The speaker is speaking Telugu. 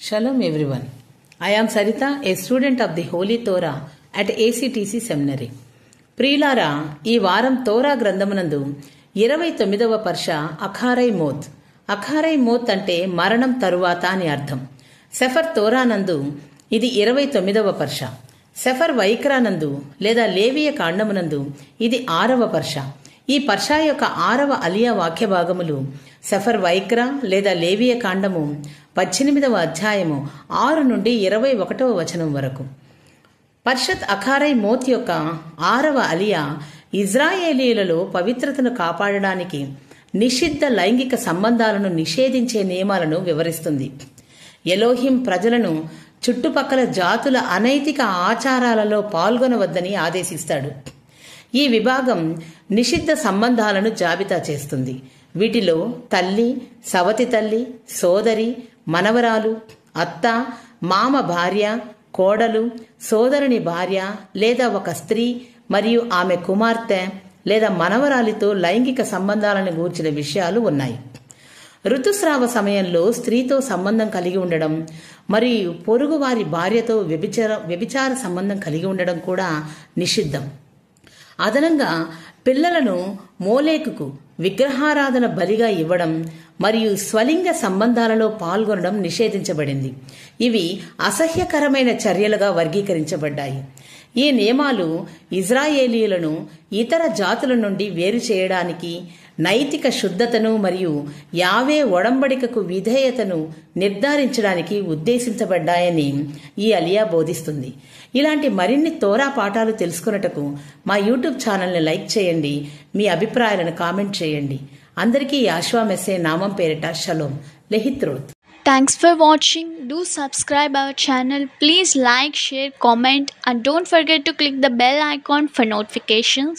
Shalom everyone. I am Sarita, a student of the Holy Torah at ACTC Seminary. ప్రియులారా, ఈ వారం తోరా గ్రంథమునందు 29వ పర్ష అఖారై మోత్. అఖారై మోత్ అంటే మరణం తరువాత అని అర్థం. సెఫర్ తోరానందు ఇది 29వ పర్ష. సెఫర్ వైక్రానందు లేదా లేవియ కాండమునందు ఇది 6వ పర్ష. ఈ పర్షా యొక్క 6వ అలియా వాక్య భాగములు సెఫర్ వైక్రా లేదా లేవియ కాండము 18వ అధ్యాయము 6 నుండి 21వ వచనం వరకు. పర్షత్ అఖారై మోత్ యొక్క 6వ అలియా ఇజ్రాయేలీలలో పవిత్రతను కాపాడడానికి నిషిద్ధ లైంగిక సంబంధాలను నిషేధించే నియమాలను వివరిస్తుంది. ఎలోహిం ప్రజలను చుట్టుపక్కల జాతుల అనైతిక ఆచారాలలో పాల్గొనవద్దని ఆదేశిస్తాడు. ఈ విభాగం నిషిద్ధ సంబంధాలను జాబితా చేస్తుంది. వీటిలో తల్లి, సవతి తల్లి, సోదరి, మనవరాలు, అత్త, మామ భార్య, కోడలు, సోదరుని భార్య లేదా ఒక స్త్రీ మరియు ఆమె కుమార్తె లేదా మనవరాలితో లైంగిక సంబంధాలను గూర్చిన విషయాలు ఉన్నాయి. ఋతుస్రావ సమయంలో స్త్రీతో సంబంధం కలిగి ఉండడం మరియు పొరుగువారి భార్యతో వ్యభిచార సంబంధం కలిగి ఉండడం కూడా నిషిద్ధం. అదనంగా పిల్లలను మోలేకుకు విగ్రహారాధన బలిగా ఇవ్వడం మరియు స్వలింగ సంబంధాలలో పాల్గొనడం నిషేధించబడింది. ఇవి అసహ్యకరమైన చర్యలుగా వర్గీకరించబడ్డాయి. ఈ నియమాలు ఇజ్రాయేలీయులను ఇతర జాతుల నుండి వేరు చేయడానికి, నైతిక శుద్ధతను మరియు యావే ఒడంబడికకు విధేయతను నిర్ధారించడానికి ఉద్దేశించబడ్డాయని ఈ అలియా బోధిస్తుంది. ఇలాంటి మరిన్ని తోరా పాఠాలు తెలుసుకున్నటకు మా యూట్యూబ్ ఛానల్ని లైక్ చేయండి. మీ అభిప్రాయాలను కామెంట్ చేయండి. అందరికీ యాశ్వా మెస్సే నామం పేరిట shalom. లెహిత్రోత్. Thanks for watching. Do subscribe our channel. Please like, share, comment and don't forget to click the bell icon for notifications.